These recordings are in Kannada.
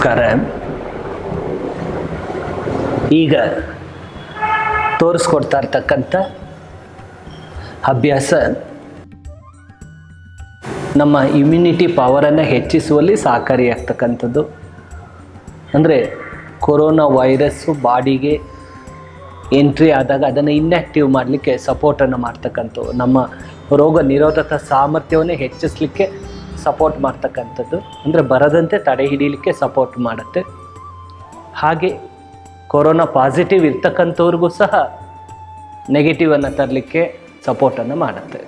ನಮಸ್ಕಾರ. ಈಗ ತೋರಿಸ್ಕೊಡ್ತಾ ಇರ್ತಕ್ಕಂಥ ಅಭ್ಯಾಸ ನಮ್ಮ ಇಮ್ಯುನಿಟಿ ಪವರನ್ನು ಹೆಚ್ಚಿಸುವಲ್ಲಿ ಸಹಕಾರಿಯಾಗ್ತಕ್ಕಂಥದ್ದು. ಅಂದರೆ ಕೊರೋನಾ ವೈರಸ್ಸು ಬಾಡಿಗೆ ಎಂಟ್ರಿ ಆದಾಗ ಅದನ್ನು ಇನ್ಯಾಕ್ಟಿವ್ ಮಾಡಲಿಕ್ಕೆ ಸಪೋರ್ಟನ್ನು ಮಾಡ್ತಕ್ಕಂಥದ್ದು, ನಮ್ಮ ರೋಗ ನಿರೋಧಕ ಸಾಮರ್ಥ್ಯವನ್ನು ಹೆಚ್ಚಿಸಲಿಕ್ಕೆ ಸಪೋರ್ಟ್ ಮಾಡ್ತಕ್ಕಂಥದ್ದು, ಅಂದರೆ ಬರದಂತೆ ತಡೆ ಹಿಡಿಯಲಿಕ್ಕೆ ಸಪೋರ್ಟ್ ಮಾಡುತ್ತೆ. ಹಾಗೆ ಕೊರೋನಾ ಪಾಸಿಟಿವ್ ಇರ್ತಕ್ಕಂಥವ್ರಿಗೂ ಸಹ ನೆಗೆಟಿವನ್ನು ತರಲಿಕ್ಕೆ ಸಪೋರ್ಟನ್ನು ಮಾಡುತ್ತೆ.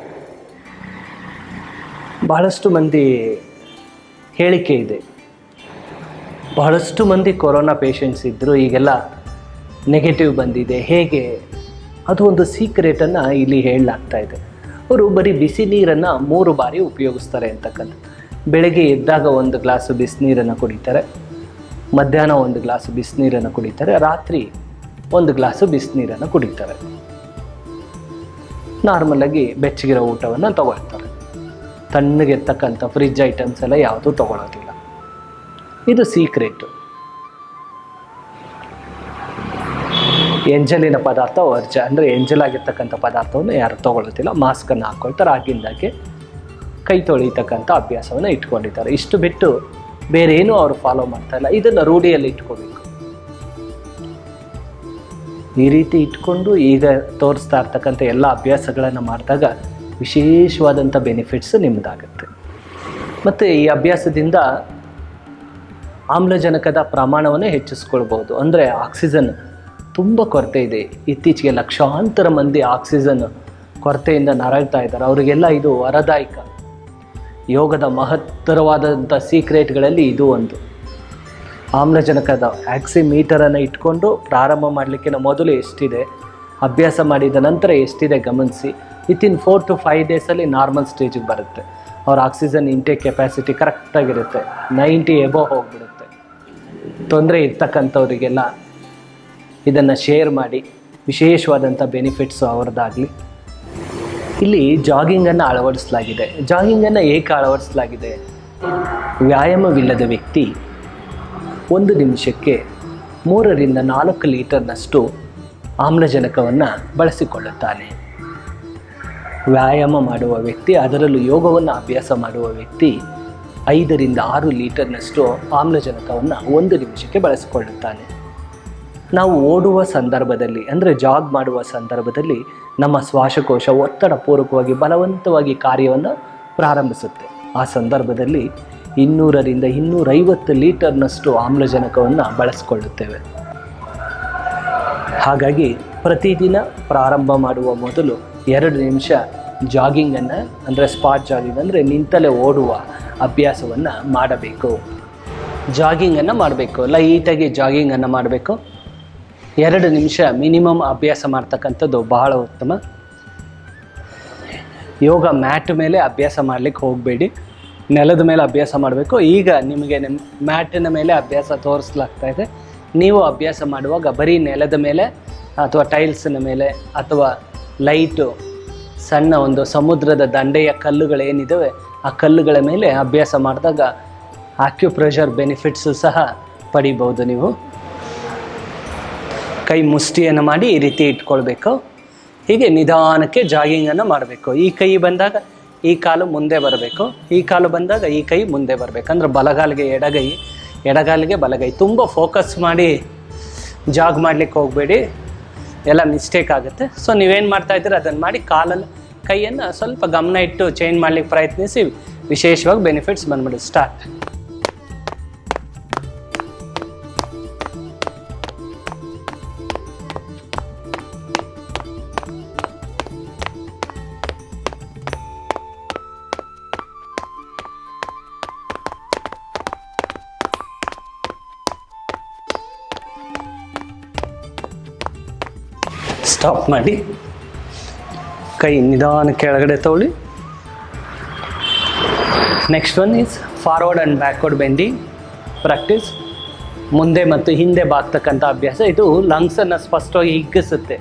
ಬಹಳಷ್ಟು ಮಂದಿ ಹೇಳಿಕೆ ಇದೆ, ಬಹಳಷ್ಟು ಮಂದಿ ಕೊರೋನಾ ಪೇಷಂಟ್ಸ್ ಇದ್ದರು, ಈಗೆಲ್ಲ ನೆಗೆಟಿವ್ ಬಂದಿದೆ, ಹೇಗೆ? ಅದು ಒಂದು ಸೀಕ್ರೆಟನ್ನು ಇಲ್ಲಿ ಹೇಳಲಾಗ್ತಾ ಇದೆ. ಅವರು ಬರೀ ಬಿಸಿ ನೀರನ್ನು 3 ಬಾರಿ ಉಪಯೋಗಿಸ್ತಾರೆ ಅಂತಕ್ಕಂಥದ್ದು. ಬೆಳಗ್ಗೆ ಎದ್ದಾಗ 1 ಗ್ಲಾಸು ಬಿಸಿನೀರನ್ನು ಕುಡಿತಾರೆ, ಮಧ್ಯಾಹ್ನ 1 ಗ್ಲಾಸು ಬಿಸಿನೀರನ್ನು ಕುಡಿತಾರೆ, ರಾತ್ರಿ 1 ಗ್ಲಾಸು ಬಿಸಿನೀರನ್ನು ಕುಡಿತಾರೆ. ನಾರ್ಮಲಾಗಿ ಬೆಚ್ಚಗಿರೋ ಊಟವನ್ನು ತಗೊಳ್ತಾರೆ. ತಣ್ಣಗಿರ್ತಕ್ಕಂಥ ಫ್ರಿಜ್ ಐಟಮ್ಸ್ ಎಲ್ಲ ಯಾವುದೂ ತಗೊಳ್ಳೋದಿಲ್ಲ. ಇದು ಸೀಕ್ರೆಟು. ಎಂಜಲಿನ ಪದಾರ್ಥ ವರ್ಜ, ಅಂದರೆ ಎಂಜಲಾಗಿರ್ತಕ್ಕಂಥ ಪದಾರ್ಥವನ್ನು ಯಾರು ತೊಗೊಳ್ಳೋದಿಲ್ಲ. ಮಾಸ್ಕನ್ನು ಹಾಕ್ಕೊಳ್ತಾರೆ, ಆಗಿಂದಾಗೆ ಕೈ ತೊಳಿತಕ್ಕಂಥ ಅಭ್ಯಾಸವನ್ನು ಇಟ್ಕೊಂಡಿದ್ದಾರೆ. ಇಷ್ಟು ಬಿಟ್ಟು ಬೇರೆ ಏನೂ ಅವರು ಫಾಲೋ ಮಾಡ್ತಾ ಇಲ್ಲ. ಇದನ್ನು ರೂಢಿಯಲ್ಲಿ ಇಟ್ಕೋಬೇಕು. ಈ ರೀತಿ ಇಟ್ಕೊಂಡು ಈಗ ತೋರಿಸ್ತಾ ಇರ್ತಕ್ಕಂಥ ಎಲ್ಲ ಅಭ್ಯಾಸಗಳನ್ನು ಮಾಡಿದಾಗ ವಿಶೇಷವಾದಂಥ ಬೆನಿಫಿಟ್ಸ್ ನಿಮ್ಮದಾಗುತ್ತೆ. ಮತ್ತು ಈ ಅಭ್ಯಾಸದಿಂದ ಆಮ್ಲಜನಕದ ಪ್ರಮಾಣವನ್ನು ಹೆಚ್ಚಿಸ್ಕೊಳ್ಬೋದು. ಅಂದರೆ ಆಕ್ಸಿಜನ್ ತುಂಬ ಕೊರತೆ ಇದೆ. ಇತ್ತೀಚೆಗೆ ಲಕ್ಷಾಂತರ ಮಂದಿ ಆಕ್ಸಿಜನ್ ಕೊರತೆಯಿಂದ ನರಳ್ತಾ ಇದ್ದಾರೆ. ಅವರಿಗೆಲ್ಲ ಇದು ವರದಾಯಕ. ಯೋಗದ ಮಹತ್ತರವಾದಂಥ ಸೀಕ್ರೆಟ್ಗಳಲ್ಲಿ ಇದು ಒಂದು. ಆಮ್ಲಜನಕದ ಆಕ್ಸಿಮೀಟರನ್ನು ಇಟ್ಕೊಂಡು ಪ್ರಾರಂಭ ಮಾಡಲಿಕ್ಕೆ ಮೊದಲು ಎಷ್ಟಿದೆ, ಅಭ್ಯಾಸ ಮಾಡಿದ ನಂತರ ಎಷ್ಟಿದೆ ಗಮನಿಸಿ. ವಿತಿನ್ 4 to 5 ಡೇಸಲ್ಲಿ ನಾರ್ಮಲ್ ಸ್ಟೇಜಿಗೆ ಬರುತ್ತೆ. ಅವ್ರ ಆಕ್ಸಿಜನ್ ಇಂಟೇಕ್ ಕೆಪಾಸಿಟಿ ಕರೆಕ್ಟಾಗಿರುತ್ತೆ, 90 ಎಬೋವ್ ಹೋಗಿಬಿಡುತ್ತೆ. ತೊಂದರೆ ಇರ್ತಕ್ಕಂಥವರಿಗೆಲ್ಲ ಇದನ್ನು ಶೇರ್ ಮಾಡಿ, ವಿಶೇಷವಾದಂಥ ಬೆನಿಫಿಟ್ಸು ಅವ್ರದ್ದಾಗಲಿ. ಇಲ್ಲಿ ಜಾಗಿಂಗನ್ನು ಅಳವಡಿಸಲಾಗಿದೆ. ಜಾಗಿಂಗನ್ನು ಏಕೆ ಅಳವಡಿಸಲಾಗಿದೆ? ವ್ಯಾಯಾಮವಿಲ್ಲದ ವ್ಯಕ್ತಿ 1 ನಿಮಿಷಕ್ಕೆ 3 ರಿಂದ 4 ಲೀಟರ್ನಷ್ಟು ಆಮ್ಲಜನಕವನ್ನು ಬಳಸಿಕೊಳ್ಳುತ್ತಾನೆ. ವ್ಯಾಯಾಮ ಮಾಡುವ ವ್ಯಕ್ತಿ, ಅದರಲ್ಲೂ ಯೋಗವನ್ನು ಅಭ್ಯಾಸ ಮಾಡುವ ವ್ಯಕ್ತಿ 5 ರಿಂದ 6 ಲೀಟರ್ನಷ್ಟು ಆಮ್ಲಜನಕವನ್ನು 1 ನಿಮಿಷಕ್ಕೆ ಬಳಸಿಕೊಳ್ಳುತ್ತಾನೆ. ನಾವು ಓಡುವ ಸಂದರ್ಭದಲ್ಲಿ, ಅಂದರೆ ಜಾಗ್ ಮಾಡುವ ಸಂದರ್ಭದಲ್ಲಿ ನಮ್ಮ ಶ್ವಾಸಕೋಶ ಒತ್ತಡಪೂರ್ವಕವಾಗಿ ಬಲವಂತವಾಗಿ ಕಾರ್ಯವನ್ನು ಪ್ರಾರಂಭಿಸುತ್ತೆ. ಆ ಸಂದರ್ಭದಲ್ಲಿ 200 ರಿಂದ 250 ಲೀಟರ್ನಷ್ಟು ಆಮ್ಲಜನಕವನ್ನು ಬಳಸಿಕೊಳ್ಳುತ್ತೇವೆ. ಹಾಗಾಗಿ ಪ್ರತಿದಿನ ಪ್ರಾರಂಭ ಮಾಡುವ ಮೊದಲು 2 ನಿಮಿಷ ಜಾಗಿಂಗನ್ನು, ಅಂದರೆ ಸ್ಪಾಟ್ ಜಾಗಿಂಗ್, ಅಂದರೆ ನಿಂತಲೇ ಓಡುವ ಅಭ್ಯಾಸವನ್ನು ಮಾಡಬೇಕು. ಜಾಗಿಂಗನ್ನು ಮಾಡಬೇಕು, ಲೈಟಾಗಿ ಜಾಗಿಂಗನ್ನು ಮಾಡಬೇಕು. 2 ನಿಮಿಷ ಮಿನಿಮಮ್ ಅಭ್ಯಾಸ ಮಾಡ್ತಕ್ಕಂಥದ್ದು ಬಹಳ ಉತ್ತಮ. ಯೋಗ ಮ್ಯಾಟ್ ಮೇಲೆ ಅಭ್ಯಾಸ ಮಾಡಲಿಕ್ಕೆ ಹೋಗಬೇಡಿ, ನೆಲದ ಮೇಲೆ ಅಭ್ಯಾಸ ಮಾಡಬೇಕು. ಈಗ ನಿಮಗೆ ಮ್ಯಾಟಿನ ಮೇಲೆ ಅಭ್ಯಾಸ ತೋರಿಸ್ಲಾಗ್ತಾ ಇದೆ. ನೀವು ಅಭ್ಯಾಸ ಮಾಡುವಾಗ ಬರೀ ನೆಲದ ಮೇಲೆ ಅಥವಾ ಟೈಲ್ಸಿನ ಮೇಲೆ ಅಥವಾ ಲೈಟು ಸಣ್ಣ ಒಂದು ಸಮುದ್ರದ ದಂಡೆಯ ಕಲ್ಲುಗಳೇನಿದ್ದಾವೆ ಆ ಕಲ್ಲುಗಳ ಮೇಲೆ ಅಭ್ಯಾಸ ಮಾಡಿದಾಗ ಆಕ್ಯುಪ್ರೆಷರ್ ಬೆನಿಫಿಟ್ಸು ಸಹ ಪಡಿಬೋದು. ನೀವು ಕೈ ಮುಷ್ಟಿಯನ್ನು ಮಾಡಿ ಈ ರೀತಿ ಇಟ್ಕೊಳ್ಬೇಕು. ಹೀಗೆ ನಿಧಾನಕ್ಕೆ ಜಾಗಿಂಗನ್ನು ಮಾಡಬೇಕು. ಈ ಕೈ ಬಂದಾಗ ಈ ಕಾಲು ಮುಂದೆ ಬರಬೇಕು, ಈ ಕಾಲು ಬಂದಾಗ ಈ ಕೈ ಮುಂದೆ ಬರಬೇಕು. ಅಂದರೆ ಬಲಗಾಲಿಗೆ ಎಡಗೈ, ಎಡಗಾಲಿಗೆ ಬಲಗೈ. ತುಂಬ ಫೋಕಸ್ ಮಾಡಿ ಜಾಗ್ ಮಾಡಲಿಕ್ಕೆ ಹೋಗಬೇಡಿ, ಎಲ್ಲ ಮಿಸ್ಟೇಕ್ ಆಗುತ್ತೆ. ಸೊ ನೀವೇನು ಮಾಡ್ತಾಯಿದ್ದೀರ ಅದನ್ನು ಮಾಡಿ, ಕಾಲಲ್ಲಿ ಕೈಯನ್ನು ಸ್ವಲ್ಪ ಗಮನ ಇಟ್ಟು ಚೇಂಜ್ ಮಾಡಲಿಕ್ಕೆ ಪ್ರಯತ್ನಿಸಿ. ವಿಶೇಷವಾಗಿ ಬೆನಿಫಿಟ್ಸ್ ಬಂದ್ಬಿಡಿ. ಸ್ಟಾರ್ಟ್. ಸ್ಟಾಪ್ ಮಾಡಿ, ಕೈ ನಿಧಾನ ಕೆಳಗಡೆ ತಗೊಳ್ಳಿ. Next one is forward and backward bending practice. ಮುಂದೆ ಮತ್ತು ಹಿಂದೆ ಬಾಗ್ತಕ್ಕಂಥ ಅಭ್ಯಾಸ. ಇದು ಲಂಗ್ಸನ್ನು ಸ್ಪಷ್ಟವಾಗಿ ಹಿಗ್ಗಿಸುತ್ತೆ.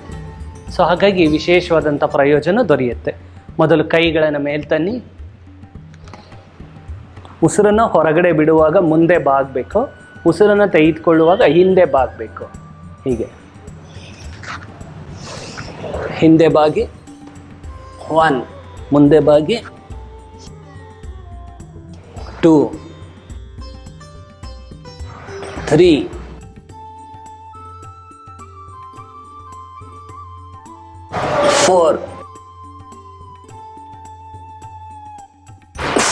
ಸೊ ಹಾಗಾಗಿ ವಿಶೇಷವಾದಂಥ ಪ್ರಯೋಜನ ದೊರೆಯುತ್ತೆ. ಮೊದಲು ಕೈಗಳನ್ನು ಮೇಲ್ತನ್ನಿ, ಉಸಿರನ್ನು ಹೊರಗಡೆ ಬಿಡುವಾಗ ಮುಂದೆ ಬಾಗಬೇಕು, ಉಸಿರನ್ನು ತೆಗೆದುಕೊಳ್ಳುವಾಗ ಹಿಂದೆ ಬಾಗಬೇಕು. ಹೀಗೆ ಹಿಂದೆ ಬಾಗಿ 1, ಮುಂದೆ ಬಾಗಿ 2, 3, 4,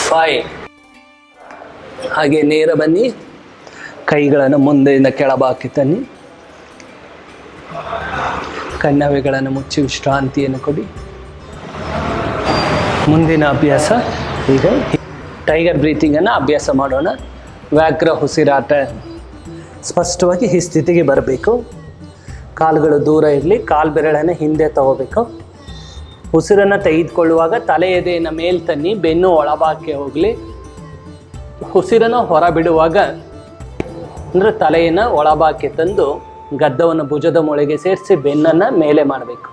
5. ಹಾಗೆ ನೇರ ಬನ್ನಿ, ಕೈಗಳನ್ನು ಮುಂದೆಯಿಂದ ಕೆಳಭಾಗಕ್ಕೆ ತನ್ನಿ, ಕಣ್ಣವೆಗಳನ್ನು ಮುಚ್ಚಿ ವಿಶ್ರಾಂತಿಯನ್ನು ಕೊಡಿ. ಮುಂದಿನ ಅಭ್ಯಾಸ ಈಗ ಟೈಗರ್ ಬ್ರೀತಿಂಗನ್ನು ಅಭ್ಯಾಸ ಮಾಡೋಣ. ವ್ಯಾಘ್ರ ಉಸಿರಾಟ. ಸ್ಪಷ್ಟವಾಗಿ ಈ ಸ್ಥಿತಿಗೆ ಬರಬೇಕು. ಕಾಲುಗಳು ದೂರ ಇರಲಿ, ಕಾಲು ಬೆರಳನ್ನು ಹಿಂದೆ ತಗೋಬೇಕು. ಉಸಿರನ್ನು ತೆಗೆದುಕೊಳ್ಳುವಾಗ ತಲೆ ಎದೆಯನ್ನು ಮೇಲ್ ತನ್ನಿ, ಬೆನ್ನು ಒಳಭಾಗಕ್ಕೆ ಹೋಗಲಿ. ಉಸಿರನ್ನು ಹೊರ ಬಿಡುವಾಗ ಅಂದರೆ ತಲೆಯನ್ನು ಒಳಭಾಗಕ್ಕೆ ತಂದು ಗದ್ದವನ್ನು ಭುಜದ ಮೊಳೆಗೆ ಸೇರಿಸಿ ಬೆನ್ನನ್ನು ಮೇಲೆ ಮಾಡಬೇಕು.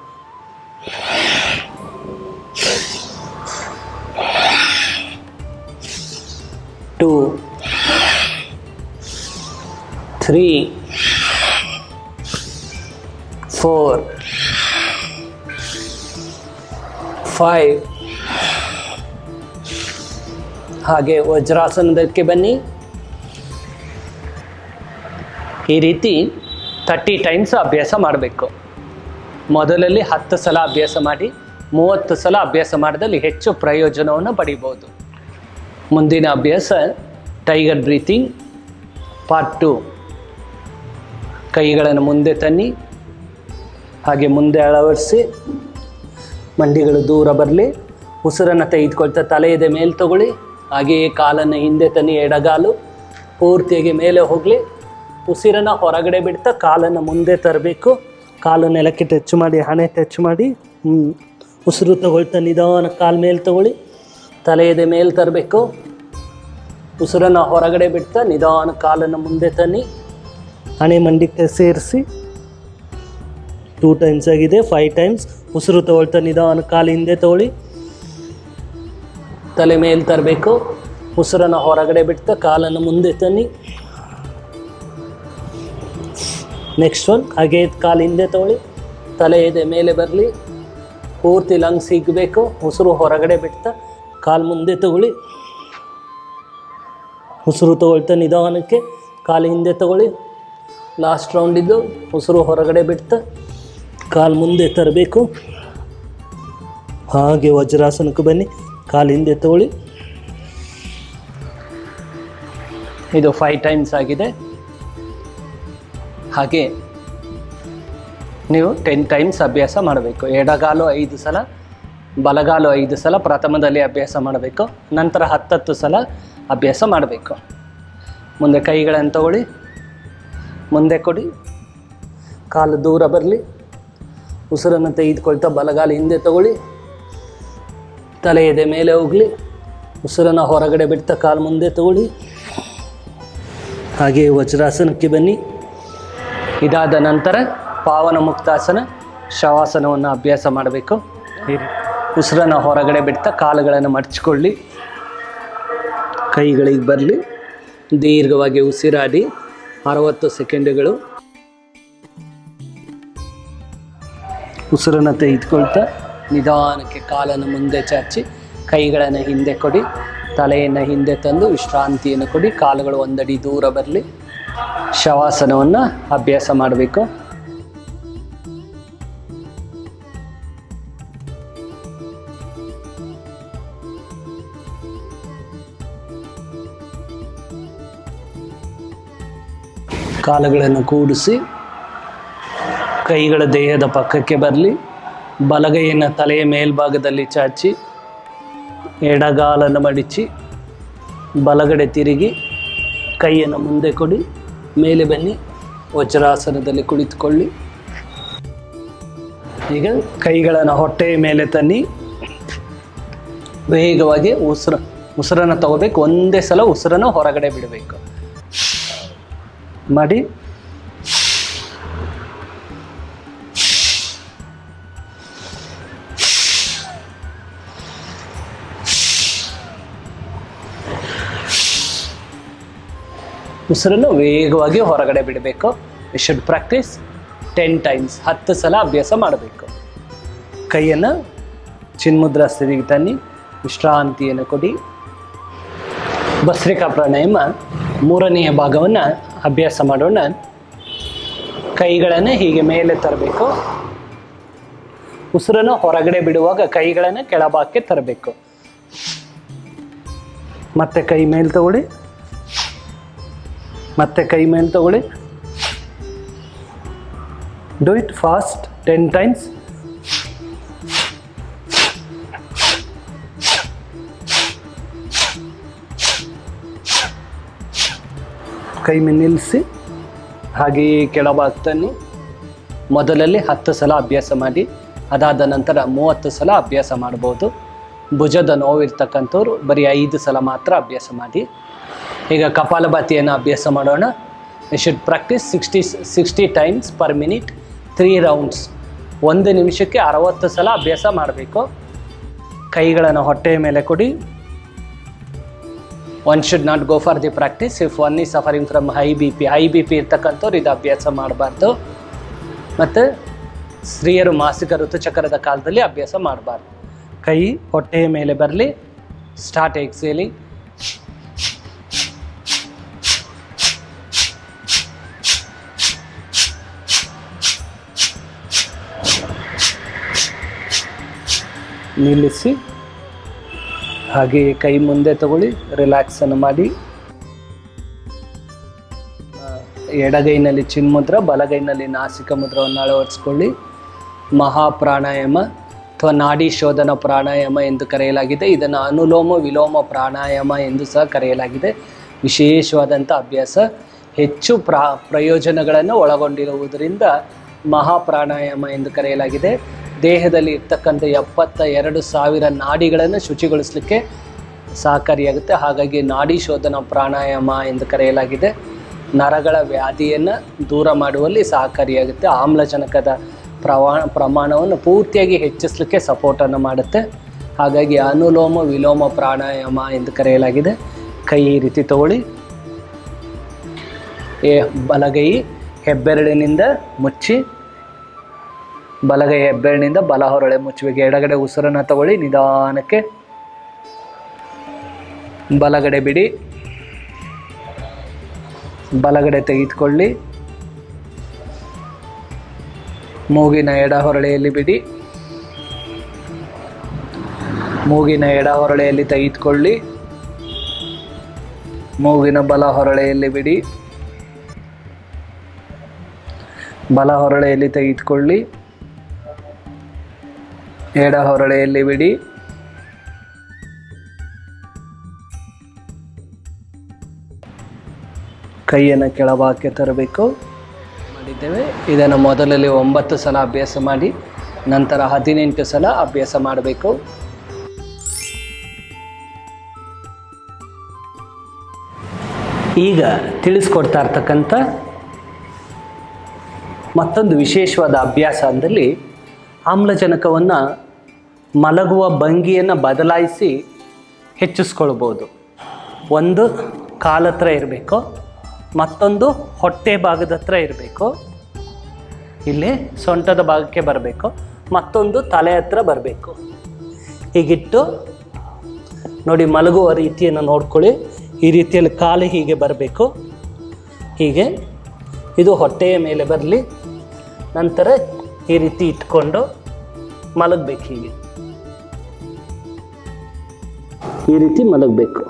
ಟೂ, 3, 4, 5. ಹಾಗೆ ವಜ್ರಾಸನದಕ್ಕೆ ಬನ್ನಿ. ಈ ರೀತಿ 30 ಟೈಮ್ಸ್ ಅಭ್ಯಾಸ ಮಾಡಬೇಕು. ಮೊದಲಲ್ಲಿ 10 ಸಲ ಅಭ್ಯಾಸ ಮಾಡಿ, 30 ಸಲ ಅಭ್ಯಾಸ ಮಾಡಿದಲ್ಲಿ ಹೆಚ್ಚು ಪ್ರಯೋಜನವನ್ನು ಪಡಿಬೋದು. ಮುಂದಿನ ಅಭ್ಯಾಸ ಟೈಗರ್ ಬ್ರೀತಿಂಗ್ ಪಾರ್ಟ್ 2. ಕೈಗಳನ್ನು ಮುಂದೆ ತನ್ನಿ, ಹಾಗೆ ಮುಂದೆ ಅಳವಡಿಸಿ, ಮಂಡಿಗಳು ದೂರ ಬರಲಿ. ಉಸಿರನ್ನು ತೆಗೆದುಕೊಳ್ತಾ ತಲೆ ಎದೆ ಮೇಲೆ ತಗೊಳ್ಳಿ. ಹಾಗೆಯೇ ಕಾಲನ್ನು ಹಿಂದೆ ತನ್ನಿ, ಎಡಗಾಲು ಪೂರ್ತಿಯಾಗಿ ಮೇಲೆ ಹೋಗಲಿ. ಉಸಿರನ್ನು ಹೊರಗಡೆ ಬಿಡ್ತಾ ಕಾಲನ್ನು ಮುಂದೆ ತರಬೇಕು. ಕಾಲು ನೆಲಕ್ಕೆ ಟಚ್ ಮಾಡಿ, ಹಣೆ ಟಚ್ ಮಾಡಿ. ಉಸಿರು ತಗೊಳ್ತಾ ನಿಧಾನ ಕಾಲು ಮೇಲೆ ತಗೊಳ್ಳಿ, ತಲೆ ಎದೆ ಮೇಲೆ ತರಬೇಕು. ಉಸಿರನ್ನು ಹೊರಗಡೆ ಬಿಡ್ತಾ ನಿಧಾನ ಕಾಲನ್ನು ಮುಂದೆ ತನ್ನಿ, ಹಣೆ ಮಂಡಿಗೆ ಸೇರಿಸಿ. 2 ಟೈಮ್ಸ್ ಆಗಿದೆ. 5 ಟೈಮ್ಸ್. ಉಸಿರು ತಗೊಳ್ತಾ ನಿಧಾನ ಕಾಲು ಹಿಂದೆ ತಗೊಳ್ಳಿ, ತಲೆ ಮೇಲೆ ತರಬೇಕು. ಉಸಿರನ್ನು ಹೊರಗಡೆ ಬಿಡ್ತಾ ಕಾಲನ್ನು ಮುಂದೆ ತನ್ನಿ. Next one. ಹಾಗೆ ಕಾಲು ಹಿಂದೆ ತಗೊಳ್ಳಿ, ತಲೆ ಎದೆ ಮೇಲೆ ಬರಲಿ, ಪೂರ್ತಿ ಲಂಗ್ಸ್ ಸಿಗಬೇಕು. ಉಸಿರು ಹೊರಗಡೆ ಬಿಡ್ತಾ ಕಾಲು ಮುಂದೆ ತಗೊಳ್ಳಿ. ಉಸಿರು ತಗೊಳ್ತಾ ನಿಧಾನಕ್ಕೆ ಕಾಲು ಹಿಂದೆ ತಗೊಳ್ಳಿ. ಲಾಸ್ಟ್ ರೌಂಡ್ ಇದ್ದು ಉಸಿರು ಹೊರಗಡೆ ಬಿಡ್ತಾ ಕಾಲು ಮುಂದೆ ತರಬೇಕು. ಹಾಗೆ ವಜ್ರಾಸನಕ್ಕೆ ಬನ್ನಿ, ಕಾಲು ಹಿಂದೆ ತಗೊಳ್ಳಿ. ಇದು 5 ಟೈಮ್ಸ್ ಆಗಿದೆ. ಹಾಗೆ ನೀವು 10 ಟೈಮ್ಸ್ ಅಭ್ಯಾಸ ಮಾಡಬೇಕು. ಎಡಗಾಲು 5 ಸಲ, ಬಲಗಾಲು 5 ಸಲ ಪ್ರಥಮದಲ್ಲಿ ಅಭ್ಯಾಸ ಮಾಡಬೇಕು. ನಂತರ 10 ಸಲ ಅಭ್ಯಾಸ ಮಾಡಬೇಕು. ಮುಂದೆ ಕೈಗಳನ್ನು ತಗೊಳ್ಳಿ, ಮುಂದೆ ಕೊಡಿ, ಕಾಲು ದೂರ ಬರಲಿ. ಉಸಿರನ್ನು ತೆಗೆದುಕೊಳ್ತಾ ಬಲಗಾಲು ಹಿಂದೆ ತಗೊಳ್ಳಿ, ತಲೆ ಎದೆ ಮೇಲೆ ಹೋಗಲಿ. ಉಸಿರನ್ನು ಹೊರಗಡೆ ಬಿಡ್ತಾ ಕಾಲು ಮುಂದೆ ತಗೊಳ್ಳಿ. ಹಾಗೆ ವಜ್ರಾಸನಕ್ಕೆ ಬನ್ನಿ. ಇದಾದ ನಂತರ ಪಾವನ ಮುಕ್ತಾಸನ, ಶವಾಸನವನ್ನು ಅಭ್ಯಾಸ ಮಾಡಬೇಕು. ಉಸಿರನ್ನು ಹೊರಗಡೆ ಬಿಡ್ತಾ ಕಾಲುಗಳನ್ನು ಮಡಚಿಕೊಳ್ಳಿ, ಕೈಗಳಿಗೆ ಬರಲಿ. ದೀರ್ಘವಾಗಿ ಉಸಿರಾಡಿ 60 ಸೆಕೆಂಡುಗಳು. ಉಸಿರನ್ನು ತೆಗೆದುಕೊಳ್ತಾ ನಿಧಾನಕ್ಕೆ ಕಾಲನ್ನು ಮುಂದೆ ಚಾಚಿ, ಕೈಗಳನ್ನು ಹಿಂದೆ ಕೊಡಿ, ತಲೆಯನ್ನು ಹಿಂದೆ ತಂದು ವಿಶ್ರಾಂತಿಯನ್ನು ಕೊಡಿ. ಕಾಲುಗಳು 1 ಅಡಿ ದೂರ ಬರಲಿ. ಶವಾಸನವನ್ನು ಅಭ್ಯಾಸ ಮಾಡಬೇಕು. ಕಾಲುಗಳನ್ನು ಕೂಡಿಸಿ, ಕೈಗಳ ದೇಹದ ಪಕ್ಕಕ್ಕೆ ಬರಲಿ. ಬಲಗೈಯನ್ನು ತಲೆಯ ಮೇಲ್ಭಾಗದಲ್ಲಿ ಚಾಚಿ, ಎಡಗಾಲನ್ನು ಮಡಿಚಿ, ಬಲಗಡೆ ತಿರುಗಿ, ಕೈಯನ್ನು ಮುಂದೆ ಕೊಡಿ, ಮೇಲೆ ಬನ್ನಿ. ವಜ್ರಾಸನದಲ್ಲಿ ಕುಳಿತುಕೊಳ್ಳಿ. ಈಗ ಕೈಗಳನ್ನು ಹೊಟ್ಟೆಯ ಮೇಲೆ ತನ್ನಿ. ವೇಗವಾಗಿ ಉಸಿರನ್ನು ತಗೋಬೇಕು. ಒಂದೇ ಸಲ ಉಸಿರನ್ನು ಹೊರಗಡೆ ಬಿಡಬೇಕು. ಮಾಡಿ. ಉಸಿರನ್ನು ವೇಗವಾಗಿ ಹೊರಗಡೆ ಬಿಡಬೇಕು. ವಿ ಶುಡ್ ಪ್ರಾಕ್ಟೀಸ್ 10 ಟೈಮ್ಸ್, 10 ಸಲ ಅಭ್ಯಾಸ ಮಾಡಬೇಕು. ಕೈಯನ್ನು ಚಿನ್ಮುದ್ರಾ ಸ್ಥಿತಿಗೆ ತನ್ನಿ, ವಿಶ್ರಾಂತಿಯನ್ನು ಕೊಡಿ. ಭಸ್ತ್ರಿಕಾ ಪ್ರಾಣಾಯಾಮ 3ನೆಯ ಭಾಗವನ್ನು ಅಭ್ಯಾಸ ಮಾಡೋಣ. ಕೈಗಳನ್ನು ಹೀಗೆ ಮೇಲೆ ತರಬೇಕು. ಉಸಿರನ್ನು ಹೊರಗಡೆ ಬಿಡುವಾಗ ಕೈಗಳನ್ನು ಕೆಳಭಾಗಕ್ಕೆ ತರಬೇಕು. ಮತ್ತೆ ಕೈ ಮೇಲೆ ತಗೊಳ್ಳಿ, ಮತ್ತೆ ಕೈ ಮೇಲೆ ತಗೊಳ್ಳಿ. Do it fast 10 times. ಕೈ ಮೇಲೆ ನಿಲ್ಲಿಸಿ ಹಾಗೆಯೇ ಕೆಳಭಾಗ ತನ್ನಿ. ಮೊದಲಲ್ಲಿ 10 ಸಲ ಅಭ್ಯಾಸ ಮಾಡಿ, ಅದಾದ ನಂತರ 30 ಸಲ ಅಭ್ಯಾಸ ಮಾಡ್ಬೋದು. ಭುಜದ ನೋವಿರ್ತಕ್ಕಂಥವ್ರು ಬರೀ 5 ಸಲ ಮಾತ್ರ ಅಭ್ಯಾಸ ಮಾಡಿ. ಈಗ ಕಪಾಲಭಾತಿಯನ್ನು ಅಭ್ಯಾಸ ಮಾಡೋಣ. You should practise 60 times per minute, 3 rounds. 1 ನಿಮಿಷಕ್ಕೆ 60 ಸಲ ಅಭ್ಯಾಸ ಮಾಡಬೇಕು. ಕೈಗಳನ್ನು ಹೊಟ್ಟೆಯ ಮೇಲೆ ಕೊಡಿ. One should not go for the practice if one is suffering from high B P ಇರ್ತಕ್ಕಂಥವ್ರು ಇದು ಅಭ್ಯಾಸ ಮಾಡಬಾರ್ದು. ಮತ್ತು ಸ್ತ್ರೀಯರು ಮಾಸಿಕ ಋತುಚಕ್ರದ ಕಾಲದಲ್ಲಿ ಅಭ್ಯಾಸ ಮಾಡಬಾರ್ದು. ಕೈ ಹೊಟ್ಟೆಯ ಮೇಲೆ ಬರಲಿ. Start exhaling. ನಿಲ್ಲಿಸಿ ಹಾಗೆಯೇ ಕೈ ಮುಂದೆ ತಗೊಳ್ಳಿ. ರಿಲ್ಯಾಕ್ಸನ್ನು ಮಾಡಿ. ಎಡಗೈನಲ್ಲಿ ಚಿನ್ಮುದ್ರ, ಬಲಗೈನಲ್ಲಿ ನಾಸಿಕ ಮುದ್ರವನ್ನು ಅಳವಡಿಸ್ಕೊಳ್ಳಿ. ಮಹಾಪ್ರಾಣಾಯಾಮ ಅಥವಾ ನಾಡಿ ಶೋಧನ ಪ್ರಾಣಾಯಾಮ ಎಂದು ಕರೆಯಲಾಗಿದೆ. ಇದನ್ನು ಅನುಲೋಮ ವಿಲೋಮ ಪ್ರಾಣಾಯಾಮ ಎಂದು ಸಹ ಕರೆಯಲಾಗಿದೆ. ವಿಶೇಷವಾದಂಥ ಅಭ್ಯಾಸ, ಹೆಚ್ಚು ಪ್ರಯೋಜನಗಳನ್ನು ಒಳಗೊಂಡಿರುವುದರಿಂದ ಮಹಾಪ್ರಾಣಾಯಾಮ ಎಂದು ಕರೆಯಲಾಗಿದೆ. ದೇಹದಲ್ಲಿ ಇರ್ತಕ್ಕಂಥ 72,000 ನಾಡಿಗಳನ್ನು ಶುಚಿಗೊಳಿಸಲಿಕ್ಕೆ ಸಹಕಾರಿಯಾಗುತ್ತೆ. ಹಾಗಾಗಿ ನಾಡಿ ಶೋಧನ ಪ್ರಾಣಾಯಾಮ ಎಂದು ಕರೆಯಲಾಗಿದೆ. ನರಗಳ ವ್ಯಾಧಿಯನ್ನು ದೂರ ಮಾಡುವಲ್ಲಿ ಸಹಕಾರಿಯಾಗುತ್ತೆ. ಆಮ್ಲಜನಕದ ಪ್ರಮಾಣವನ್ನು ಪೂರ್ತಿಯಾಗಿ ಹೆಚ್ಚಿಸಲಿಕ್ಕೆ ಸಪೋರ್ಟನ್ನು ಮಾಡುತ್ತೆ. ಹಾಗಾಗಿ ಅನುಲೋಮ ವಿಲೋಮ ಪ್ರಾಣಾಯಾಮ ಎಂದು ಕರೆಯಲಾಗಿದೆ. ಕೈ ಈ ರೀತಿ ತಗೊಳ್ಳಿ. ಬಲಗೈ ಹೆಬ್ಬೆರಳಿನಿಂದ ಮುಚ್ಚಿ, ಬಲಗೈ ಹೆಬ್ಬೆರಳಿನಿಂದ ಬಲ ಹೊರಳೆ ಮುಚ್ಚಬೇಕು. ಎಡಗಡೆ ಉಸಿರನ್ನು ತಗೊಳ್ಳಿ. ನಿಧಾನಕ್ಕೆ ಬಲಗಡೆ ಬಿಡಿ. ಬಲಗಡೆ ತೆಗೆದುಕೊಳ್ಳಿ. ಮೂಗಿನ ಎಡ ಹೊರಳೆಯಲ್ಲಿ ಬಿಡಿ. ಮೂಗಿನ ಎಡ ಹೊರಳೆಯಲ್ಲಿ ತೆಗೆದುಕೊಳ್ಳಿ. ಮೂಗಿನ ಬಲ ಹೊರಳೆಯಲ್ಲಿ ಬಿಡಿ. ಬಲ ಹೊರಳೆಯಲ್ಲಿ ತೆಗೆದುಕೊಳ್ಳಿ. ಎಡ ಹೊರಳೆಯಲ್ಲಿ ಬಿಡಿ. ಕೈಯನ್ನು ಕೆಳಭಾಗಕ್ಕೆ ತರಬೇಕು. ಮಾಡಿದ್ದೇವೆ. ಇದನ್ನು ಮೊದಲಲ್ಲಿ 9 ಸಲ ಅಭ್ಯಾಸ ಮಾಡಿ, ನಂತರ 18 ಸಲ ಅಭ್ಯಾಸ ಮಾಡಬೇಕು. ಈಗ ತಿಳಿಸ್ಕೊಡ್ತಾ ಇರ್ತಕ್ಕಂಥ ಮತ್ತೊಂದು ವಿಶೇಷವಾದ ಅಭ್ಯಾಸ ಅಂದಲ್ಲಿ ಆಮ್ಲಜನಕವನ್ನು ಮಲಗುವ ಭಂಗಿಯನ್ನು ಬದಲಾಯಿಸಿ ಹೆಚ್ಚಿಸ್ಕೊಳ್ಬೋದು. ಒಂದು ಕಾಲತ್ರ ಇರಬೇಕು, ಮತ್ತೊಂದು ಹೊಟ್ಟೆ ಭಾಗದ ಹತ್ರ ಇರಬೇಕು. ಇಲ್ಲಿ ಸೊಂಟದ ಭಾಗಕ್ಕೆ ಬರಬೇಕು, ಮತ್ತೊಂದು ತಲೆ ಹತ್ರ ಬರಬೇಕು. ಹೀಗಿಟ್ಟು ನೋಡಿ, ಮಲಗುವ ರೀತಿಯನ್ನು ನೋಡ್ಕೊಳ್ಳಿ. ಈ ರೀತಿಯಲ್ಲಿ ಕಾಲು ಹೀಗೆ ಬರಬೇಕು. ಹೀಗೆ ಇದು ಹೊಟ್ಟೆಯ ಮೇಲೆ ಬರಲಿ. ನಂತರ ಈ ರೀತಿ ಇಟ್ಕೊಂಡು ಮಲಗಬೇಕು. ಹೀಗೆ ಈ ರೀತಿ ಮಲಗಬೇಕು.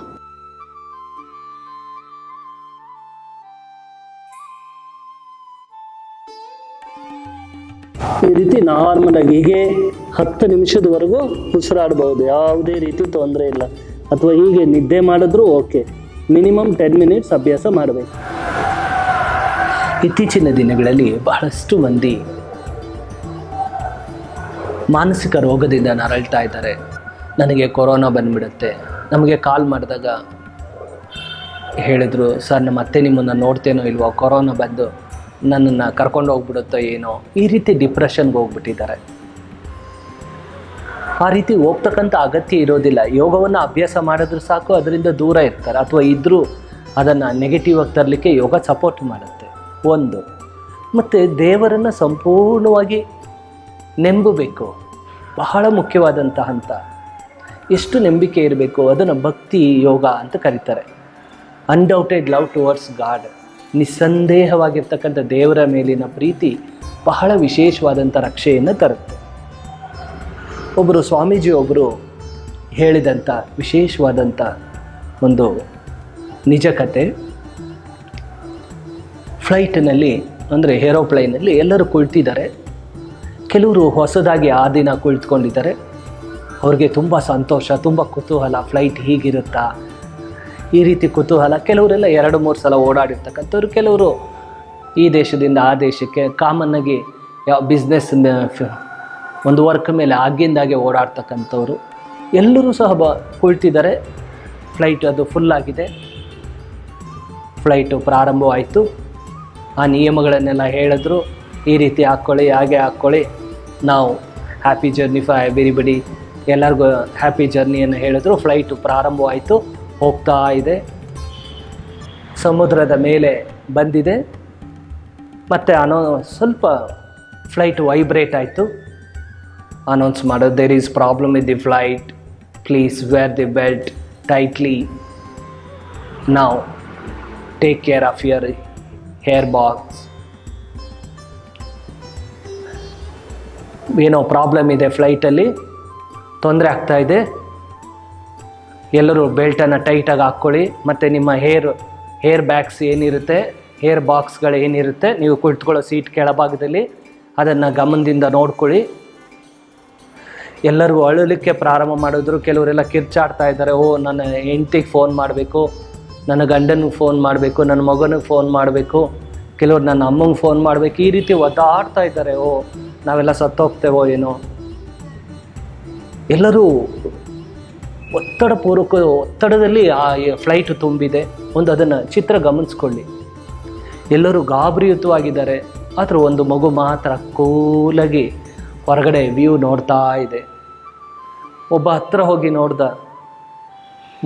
ಈ ರೀತಿ ನಾರ್ಮಲ್ ಆಗಿ ಹೀಗೆ 10 ನಿಮಿಷದವರೆಗೂ ಉಸಿರಾಡಬಹುದು. ಯಾವುದೇ ರೀತಿ ತೊಂದರೆ ಇಲ್ಲ. ಅಥವಾ ಹೀಗೆ ನಿದ್ದೆ ಮಾಡಿದ್ರೂ ಓಕೆ. ಮಿನಿಮಮ್ 10 ಮಿನಿಟ್ಸ್ ಅಭ್ಯಾಸ ಮಾಡಬೇಕು. ಇತ್ತೀಚಿನ ದಿನಗಳಲ್ಲಿ ಬಹಳಷ್ಟು ಮಂದಿ ಮಾನಸಿಕ ರೋಗದಿಂದ ನರಳ್ತಾ ಇದ್ದಾರೆ. ನನಗೆ ಕೊರೋನಾ ಬಂದುಬಿಡುತ್ತೆ. ನಮಗೆ ಕಾಲ್ ಮಾಡಿದಾಗ ಹೇಳಿದರು, ಸರ್ ಮತ್ತೆ ನಿಮ್ಮನ್ನು ನೋಡ್ತೇನೋ ಇಲ್ವೋ, ಕೊರೋನಾ ಬಂದು ನನ್ನನ್ನು ಕರ್ಕೊಂಡು ಹೋಗ್ಬಿಡುತ್ತೋ ಏನೋ, ಈ ರೀತಿ ಡಿಪ್ರೆಷನ್ಗೆ ಹೋಗ್ಬಿಟ್ಟಿದ್ದಾರೆ. ಆ ರೀತಿ ಹೋಗ್ತಕ್ಕಂಥ ಅಗತ್ಯ ಇರೋದಿಲ್ಲ. ಯೋಗವನ್ನು ಅಭ್ಯಾಸ ಮಾಡಿದ್ರು ಸಾಕು, ಅದರಿಂದ ದೂರ ಇರ್ತಾರೆ. ಅಥವಾ ಇದ್ದರೂ ಅದನ್ನು ನೆಗೆಟಿವ್ ಆಗಿ ತರಲಿಕ್ಕೆ ಯೋಗ ಸಪೋರ್ಟ್ ಮಾಡುತ್ತೆ ಒಂದು. ಮತ್ತು ದೇವರನ್ನು ಸಂಪೂರ್ಣವಾಗಿ ನಂಬಬೇಕು, ಬಹಳ ಮುಖ್ಯವಾದಂಥ ಹಂತ. ಎಷ್ಟು ನಂಬಿಕೆ ಇರಬೇಕು, ಅದನ್ನು ಭಕ್ತಿ ಯೋಗ ಅಂತ ಕರೀತಾರೆ. ಅನ್ಡೌಟೆಡ್ ಲವ್ ಟುವರ್ಡ್ಸ್ ಗಾಡ್, ನಿಸ್ಸಂದೇಹವಾಗಿರ್ತಕ್ಕಂಥ ದೇವರ ಮೇಲಿನ ಪ್ರೀತಿ ಬಹಳ ವಿಶೇಷವಾದಂಥ ರಕ್ಷೆಯನ್ನು ತರುತ್ತೆ. ಒಬ್ಬರು ಸ್ವಾಮೀಜಿ ಒಬ್ಬರು ಹೇಳಿದಂಥ ವಿಶೇಷವಾದಂಥ ಒಂದು ನಿಜ ಕತೆ. ಫ್ಲೈಟ್ನಲ್ಲಿ ಅಂದರೆ ಏರೋಪ್ಲೈನಲ್ಲಿ ಎಲ್ಲರೂ ಕುಳಿತಿದ್ದಾರೆ. ಕೆಲವರು ಹೊಸದಾಗಿ ಆ ದಿನ ಕುಳಿತುಕೊಂಡಿದ್ದಾರೆ. ಅವ್ರಿಗೆ ತುಂಬ ಸಂತೋಷ, ತುಂಬ ಕುತೂಹಲ, ಫ್ಲೈಟ್ ಹೀಗಿರುತ್ತಾ ಈ ರೀತಿ ಕುತೂಹಲ. ಕೆಲವರೆಲ್ಲ 2-3 ಸಲ ಓಡಾಡಿರ್ತಕ್ಕಂಥವ್ರು, ಕೆಲವರು ಈ ದೇಶದಿಂದ ಆ ದೇಶಕ್ಕೆ ಕಾಮನ್ನಾಗಿ ಯಾವ ಬಿಸ್ನೆಸ್ ಒಂದು ವರ್ಕ್ ಮೇಲೆ ಆಗಿಂದಾಗೆ ಓಡಾಡ್ತಕ್ಕಂಥವ್ರು ಎಲ್ಲರೂ ಸಹ ಕುಳಿತಿದ್ದಾರೆ. ಫ್ಲೈಟ್ ಅದು ಫುಲ್ಲಾಗಿದೆ. ಫ್ಲೈಟು ಪ್ರಾರಂಭವಾಯಿತು. ಆ ನಿಯಮಗಳನ್ನೆಲ್ಲ ಹೇಳಿದ್ರು, ಈ ರೀತಿ ಹಾಕ್ಕೊಳ್ಳಿ, ಹಾಗೆ ಹಾಕ್ಕೊಳ್ಳಿ, ನಾವು ಹ್ಯಾಪಿ ಜರ್ನಿ ಫಾರ್ ಎವ್ರಿಬಡಿ, ಎಲ್ಲರಿಗೂ ಹ್ಯಾಪಿ ಜರ್ನಿಯನ್ನು ಹೇಳಿದ್ರು. ಫ್ಲೈಟು ಪ್ರಾರಂಭವಾಯಿತು, ಹೋಗ್ತಾ ಇದೆ, ಸಮುದ್ರದ ಮೇಲೆ ಬಂದಿದೆ. ಮತ್ತು ಸ್ವಲ್ಪ ಫ್ಲೈಟ್ ವೈಬ್ರೇಟ್ ಆಯಿತು. ಅನೌನ್ಸ್ ಮಾಡೋದು, there is problem with the flight, please wear the belt tightly, ನಾವು take care of your hair box. ಏನೋ ಪ್ರಾಬ್ಲಮ್ ಇದೆ, ಫ್ಲೈಟಲ್ಲಿ ತೊಂದರೆ ಆಗ್ತಾಯಿದೆ, ಎಲ್ಲರೂ ಬೆಲ್ಟನ್ನು ಟೈಟಾಗಿ ಹಾಕ್ಕೊಳ್ಳಿ. ಮತ್ತು ನಿಮ್ಮ ಹೇರ್ ಬ್ಯಾಗ್ಸ್ ಏನಿರುತ್ತೆ, ಹೇರ್ ಬಾಕ್ಸ್ಗಳು ಏನಿರುತ್ತೆ, ನೀವು ಕುಳಿತುಕೊಳ್ಳೋ ಸೀಟ್ ಕೆಳಭಾಗದಲ್ಲಿ ಅದನ್ನು ಗಮನದಿಂದ ನೋಡ್ಕೊಳ್ಳಿ. ಎಲ್ಲರಿಗೂ ಅಳಲಿಕ್ಕೆ ಪ್ರಾರಂಭ ಮಾಡಿದ್ರು. ಕೆಲವರೆಲ್ಲ ಕಿರ್ಚಾಡ್ತಾ ಇದ್ದಾರೆ, ಓ ನನ್ನ ಹೆಂಡ್ತಿಗೆ ಫೋನ್ ಮಾಡಬೇಕು, ನನ್ನ ಗಂಡನಿಗೆ ಫೋನ್ ಮಾಡಬೇಕು, ನನ್ನ ಮಗನಿಗೆ ಫೋನ್ ಮಾಡಬೇಕು, ಕೆಲವ್ರು ನನ್ನ ಅಮ್ಮಂಗೆ ಫೋನ್ ಮಾಡಬೇಕು, ಈ ರೀತಿ ಒದ್ದಾಡ್ತಾ ಇದ್ದಾರೆ. ಓ ನಾವೆಲ್ಲ ಸತ್ತೋಗ್ತೇವೋ ಏನೋ. ಎಲ್ಲರೂ ಒತ್ತಡದಲ್ಲಿ ಆ ಫ್ಲೈಟ್ ತುಂಬಿದೆ. ಅದನ್ನು ಚಿತ್ರ ಗಮನಿಸ್ಕೊಳ್ಳಿ. ಎಲ್ಲರೂ ಗಾಬರಿಯುತವಾಗಿದ್ದಾರೆ. ಆದರೆ ಒಂದು ಮಗು ಮಾತ್ರ ಕೂಲಾಗಿ ಹೊರಗಡೆ ವ್ಯೂ ನೋಡ್ತಾ ಇದೆ. ಒಬ್ಬ ಹತ್ರ ಹೋಗಿ ನೋಡ್ದ,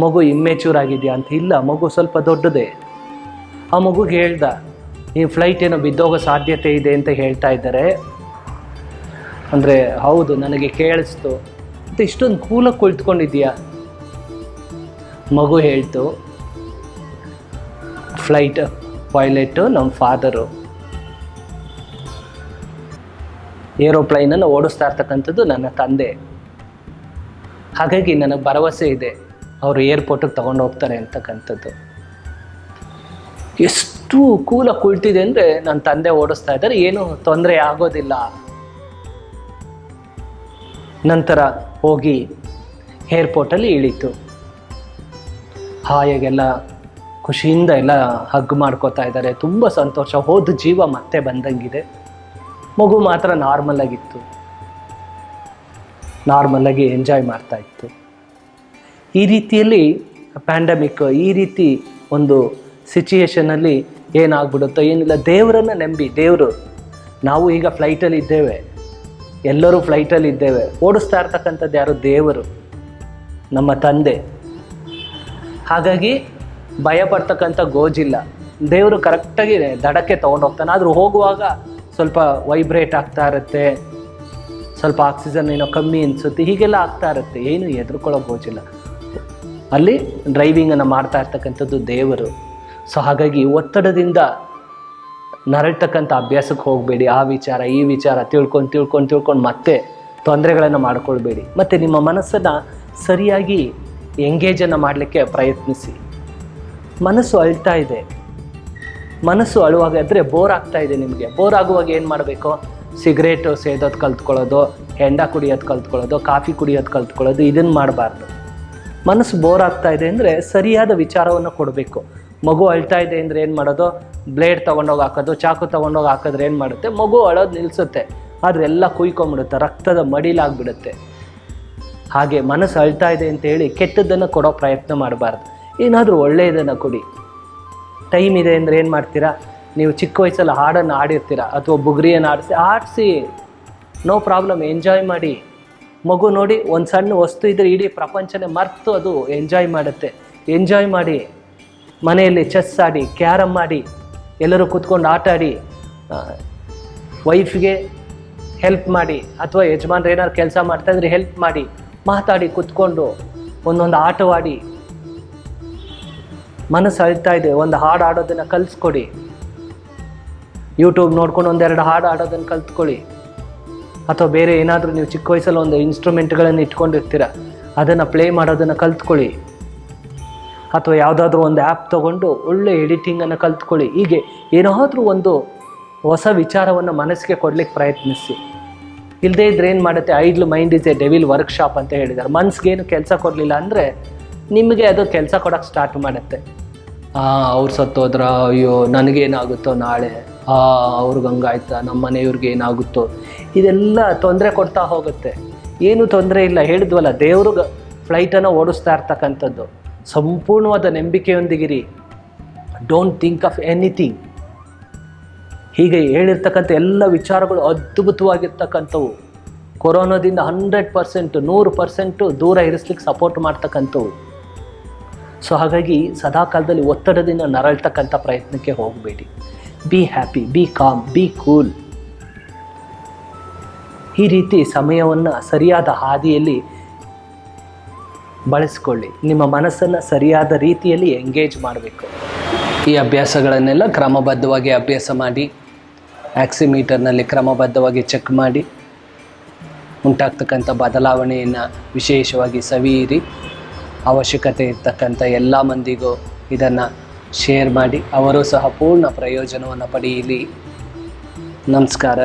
ಮಗು ಇಮ್ಮೆಚೂರ್ ಆಗಿದೆಯಾ ಅಂತ. ಇಲ್ಲ, ಮಗು ಸ್ವಲ್ಪ ದೊಡ್ಡದೇ. ಆ ಮಗುಗೆ ಹೇಳ್ದ, ಈ ಫ್ಲೈಟ್ ಏನೋ ಬಿದ್ದೋಗೋ ಸಾಧ್ಯತೆ ಇದೆ ಅಂತ ಹೇಳ್ತಾ ಇದ್ದಾರೆ. ಅಂದರೆ ಹೌದು, ನನಗೆ ಕೇಳಿಸ್ತು. ಮತ್ತು ಇಷ್ಟೊಂದು ಕೂಲಾಗಿ ಕುಳಿತುಕೊಂಡಿದ್ದೀಯಾ? ಮಗು ಹೇಳ್ತು, ಫ್ಲೈಟ್ ಪೈಲಟು ನಮ್ಮ ಫಾದರು. ಏರೋಪ್ಲೈನನ್ನು ಓಡಿಸ್ತಾ ಇರ್ತಕ್ಕಂಥದ್ದು ನನ್ನ ತಂದೆ. ಹಾಗಾಗಿ ನನಗೆ ಭರವಸೆ ಇದೆ, ಅವರು ಏರ್ಪೋರ್ಟಿಗೆ ತಗೊಂಡು ಹೋಗ್ತಾರೆ ಅಂತಕ್ಕಂಥದ್ದು. ಎಷ್ಟು ಕೂಲಾಗಿ ಕುಳಿತಿದೆ ಅಂದರೆ, ನನ್ನ ತಂದೆ ಓಡಿಸ್ತಾ ಇದ್ದಾರೆ, ಏನೂ ತೊಂದರೆ ಆಗೋದಿಲ್ಲ. ನಂತರ ಹೋಗಿ ಏರ್ಪೋರ್ಟಲ್ಲಿ ಇಳೀತು. ಹಾಯಾಗೆಲ್ಲ ಖುಷಿಯಿಂದ ಎಲ್ಲ ಹಗ್ ಮಾಡ್ಕೋತಾ ಇದ್ದಾರೆ. ತುಂಬ ಸಂತೋಷ, ಹೋದ ಜೀವ ಮತ್ತೆ ಬಂದಂಗಿದೆ. ಮಗು ಮಾತ್ರ ನಾರ್ಮಲಾಗಿತ್ತು, ನಾರ್ಮಲಾಗಿ ಎಂಜಾಯ್ ಮಾಡ್ತಾ ಇತ್ತು. ಈ ರೀತಿಯಲ್ಲಿ ಪ್ಯಾಂಡಮಿಕ್, ಈ ರೀತಿ ಒಂದು ಸಿಚುಯೇಷನಲ್ಲಿ ಏನಾಗ್ಬಿಡುತ್ತೋ ಏನಿಲ್ಲ, ದೇವರನ್ನು ನಂಬಿ. ದೇವರು, ನಾವು ಈಗ ಫ್ಲೈಟಲ್ಲಿ ಇದ್ದೇವೆ, ಎಲ್ಲರೂ ಫ್ಲೈಟಲ್ಲಿ ಇದ್ದೇವೆ. ಓಡಿಸ್ತಾ ಇರ್ತಕ್ಕಂಥದ್ದು ಯಾರು? ದೇವರು, ನಮ್ಮ ತಂದೆ. ಹಾಗಾಗಿ ಭಯ ಪಡ್ತಕ್ಕಂಥ ಗೋಜಿಲ್ಲ. ದೇವರು ಕರೆಕ್ಟಾಗಿ ದಡಕ್ಕೆ ತೊಗೊಂಡೋಗ್ತಾನೆ. ಆದರೂ ಹೋಗುವಾಗ ಸ್ವಲ್ಪ ವೈಬ್ರೇಟ್ ಆಗ್ತಾ ಇರುತ್ತೆ, ಸ್ವಲ್ಪ ಆಕ್ಸಿಜನ್ ಏನೋ ಕಮ್ಮಿ ಅನಿಸುತ್ತೆ, ಹೀಗೆಲ್ಲ ಆಗ್ತಾ ಇರುತ್ತೆ. ಏನು ಹೆದರ್ಕೊಳ್ಳೋ ಗೋಜಿಲ್ಲ. ಅಲ್ಲಿ ಡ್ರೈವಿಂಗನ್ನು ಮಾಡ್ತಾ ಇರ್ತಕ್ಕಂಥದ್ದು ದೇವರು. ಸೊ ಹಾಗಾಗಿ ಒತ್ತಡದಿಂದ ನರಳ್ತಕ್ಕಂಥ ಅಭ್ಯಾಸಕ್ಕೆ ಹೋಗಬೇಡಿ. ಆ ವಿಚಾರ ಈ ವಿಚಾರ ತಿಳ್ಕೊಂಡು ಮತ್ತೆ ತೊಂದರೆಗಳನ್ನು ಮಾಡಿಕೊಳ್ಬೇಡಿ. ಮತ್ತು ನಿಮ್ಮ ಮನಸ್ಸನ್ನು ಸರಿಯಾಗಿ ಎಂಗೇಜನ್ನು ಮಾಡಲಿಕ್ಕೆ ಪ್ರಯತ್ನಿಸಿ. ಮನಸ್ಸು ಅಳ್ತಾ ಇದೆ, ಮನಸ್ಸು ಅಳುವಾಗ ಇದ್ದರೆ ಬೋರ್ ಆಗ್ತಾ ಇದೆ ನಿಮಗೆ. ಬೋರ್ ಆಗುವಾಗ ಏನು ಮಾಡಬೇಕು? ಸಿಗರೇಟು ಸೇದೋದು ಕಲ್ತ್ಕೊಳ್ಳೋದು, ಹೆಂಡ ಕುಡಿಯೋದು ಕಲ್ತ್ಕೊಳ್ಳೋದು, ಕಾಫಿ ಕುಡಿಯೋದು ಕಲ್ತ್ಕೊಳ್ಳೋದು, ಇದನ್ನು ಮಾಡಬಾರ್ದು. ಮನಸ್ಸು ಬೋರ್ ಆಗ್ತಾ ಇದೆ ಅಂದರೆ ಸರಿಯಾದ ವಿಚಾರವನ್ನು ಕೊಡಬೇಕು. ಮಗು ಅಳ್ತಾ ಇದೆ ಅಂದರೆ ಏನು ಮಾಡೋದು? ಬ್ಲೇಡ್ ತೊಗೊಂಡೋಗಿ ಹಾಕೋದು, ಚಾಕು ತೊಗೊಂಡೋಗಿ ಹಾಕಿದ್ರೆ ಏನು ಮಾಡುತ್ತೆ? ಮಗು ಅಳೋದು ನಿಲ್ಲಿಸುತ್ತೆ, ಆದರೆ ಎಲ್ಲ ಕುಯ್ಕೊಂಬಿಡುತ್ತೆ, ರಕ್ತದ ಮಡಿಲಾಗ್ಬಿಡುತ್ತೆ. ಹಾಗೆ ಮನಸ್ಸು ಅಳ್ತಾ ಇದೆ ಅಂತೇಳಿ ಕೆಟ್ಟದ್ದನ್ನು ಕೊಡೋ ಪ್ರಯತ್ನ ಮಾಡಬಾರ್ದು. ಏನಾದರೂ ಒಳ್ಳೆಯದನ್ನು ಕೊಡಿ. ಟೈಮ್ ಇದೆ ಅಂದರೆ ಏನು ಮಾಡ್ತೀರಾ? ನೀವು ಚಿಕ್ಕ ವಯಸ್ಸಲ್ಲಿ ಹಾಡನ್ನು ಆಡಿರ್ತೀರ, ಅಥವಾ ಬುಗುರಿಯನ್ನು ಆಡಿಸಿ ನೋ ಪ್ರಾಬ್ಲಮ್, ಎಂಜಾಯ್ ಮಾಡಿ. ಮಗು ನೋಡಿ, ಒಂದು ಸಣ್ಣ ವಸ್ತು ಇದ್ದರೆ ಇಡೀ ಪ್ರಪಂಚನೇ ಮರೆತು ಅದು ಎಂಜಾಯ್ ಮಾಡುತ್ತೆ. ಎಂಜಾಯ್ ಮಾಡಿ. ಮನೆಯಲ್ಲಿ ಚೆಸ್ ಆಡಿ, ಕ್ಯಾರಮ್ ಆಡಿ, ಎಲ್ಲರೂ ಕೂತ್ಕೊಂಡು ಆಟ ಆಡಿ, ವೈಫ್ಗೆ ಹೆಲ್ಪ್ ಮಾಡಿ ಅಥವಾ ಯಜಮಾನ್ರು ಏನಾದ್ರು ಕೆಲಸ ಮಾಡ್ತಾಯಿದ್ರೆ ಹೆಲ್ಪ್ ಮಾಡಿ, ಮಾತಾಡಿ ಕೂತ್ಕೊಂಡು ಒಂದೊಂದು ಆಟವಾಡಿ. ಮನಸ್ಸು ಅಳ್ತಾ ಇದೆ, ಒಂದು ಹಾಡು ಆಡೋದನ್ನು ಕಲಿಸ್ಕೊಡಿ. ಯೂಟ್ಯೂಬ್ ನೋಡ್ಕೊಂಡು ಒಂದೆರಡು ಹಾಡು ಆಡೋದನ್ನು ಕಲ್ತ್ಕೊಳ್ಳಿ. ಅಥವಾ ಬೇರೆ ಏನಾದರೂ ನೀವು ಚಿಕ್ಕ ವಯಸ್ಸಲ್ಲಿ ಒಂದು ಇನ್ಸ್ಟ್ರೂಮೆಂಟ್ಗಳನ್ನು ಇಟ್ಕೊಂಡಿರ್ತೀರ, ಅದನ್ನು ಪ್ಲೇ ಮಾಡೋದನ್ನು ಕಲ್ತ್ಕೊಳ್ಳಿ. ಅಥವಾ ಯಾವುದಾದ್ರೂ ಒಂದು ಆ್ಯಪ್ ತೊಗೊಂಡು ಒಳ್ಳೆ ಎಡಿಟಿಂಗನ್ನು ಕಲ್ತ್ಕೊಳ್ಳಿ. ಹೀಗೆ ಏನಾದರೂ ಒಂದು ಹೊಸ ವಿಚಾರವನ್ನು ಮನಸ್ಸಿಗೆ ಕೊಡ್ಲಿಕ್ಕೆ ಪ್ರಯತ್ನಿಸಿ. ಇಲ್ಲದೇ ಇದ್ರೆ ಏನು ಮಾಡುತ್ತೆ, idle mind is A devil workshop ಅಂತ ಹೇಳಿದ್ದಾರೆ. ಮನ್ಸಿಗೇನು ಕೆಲಸ ಕೊಡಲಿಲ್ಲ ಅಂದರೆ ನಿಮಗೆ ಅದು ಕೆಲಸ ಕೊಡೋಕ್ಕೆ ಸ್ಟಾರ್ಟ್ ಮಾಡುತ್ತೆ. ಅವ್ರು ಸತ್ತೋದ್ರ, ಅಯ್ಯೋ ನನಗೇನಾಗುತ್ತೋ ನಾಳೆ, ಅವ್ರಿಗೆ ಹಂಗಾಯ್ತಾ, ನಮ್ಮ ಮನೆಯವ್ರಿಗೆ ಏನಾಗುತ್ತೋ, ಇದೆಲ್ಲ ತೊಂದರೆ ಕೊಡ್ತಾ ಹೋಗುತ್ತೆ. ಏನು ತೊಂದರೆ ಇಲ್ಲ, ಹೇಳಿದ್ವಲ್ಲ, ದೇವ್ರಿಗೆ ಫ್ಲೈಟನ್ನು ಓಡಿಸ್ತಾ ಇರ್ತಕ್ಕಂಥದ್ದು. ಸಂಪೂರ್ಣವಾದ ನಂಬಿಕೆಯೊಂದಿಗಿರಿ. Don't think of anything. ಹೀಗೆ ಹೇಳಿರ್ತಕ್ಕಂಥ ಎಲ್ಲ ವಿಚಾರಗಳು ಅದ್ಭುತವಾಗಿರ್ತಕ್ಕಂಥವು. ಕೊರೋನಾದಿಂದ 100%, 100% ದೂರ ಇರಿಸ್ಲಿಕ್ಕೆ ಸಪೋರ್ಟ್ ಮಾಡ್ತಕ್ಕಂಥವು. ಸೊ ಹಾಗಾಗಿ ಸದಾಕಾಲದಲ್ಲಿ ಒತ್ತಡದಿಂದ ನರಳ್ತಕ್ಕಂಥ ಪ್ರಯತ್ನಕ್ಕೆ ಹೋಗಬೇಡಿ. Be happy, B com, B cool. ಈ ರೀತಿ ಸಮಯವನ್ನು ಸರಿಯಾದ ಹಾದಿಯಲ್ಲಿ ಬಳಸ್ಕೊಳ್ಳಿ. ನಿಮ್ಮ ಮನಸ್ಸನ್ನು ಸರಿಯಾದ ರೀತಿಯಲ್ಲಿ ಎಂಗೇಜ್ ಮಾಡಬೇಕು. ಈ ಅಭ್ಯಾಸಗಳನ್ನೆಲ್ಲ ಕ್ರಮಬದ್ಧವಾಗಿ ಅಭ್ಯಾಸ ಮಾಡಿ, ಆಕ್ಸಿಮೀಟರ್ನಲ್ಲಿ ಕ್ರಮಬದ್ಧವಾಗಿ ಚೆಕ್ ಮಾಡಿ, ಉಂಟಾಗ್ತಕ್ಕಂಥ ಬದಲಾವಣೆಯನ್ನು ವಿಶೇಷವಾಗಿ ಸವಿಯಿರಿ. ಅವಶ್ಯಕತೆ ಇರ್ತಕ್ಕಂಥ ಎಲ್ಲ ಮಂದಿಗೂ ಇದನ್ನು ಶೇರ್ ಮಾಡಿ, ಅವರು ಸಹ ಪೂರ್ಣ ಪ್ರಯೋಜನವನ್ನು ಪಡೆಯಲಿ. ನಮಸ್ಕಾರ.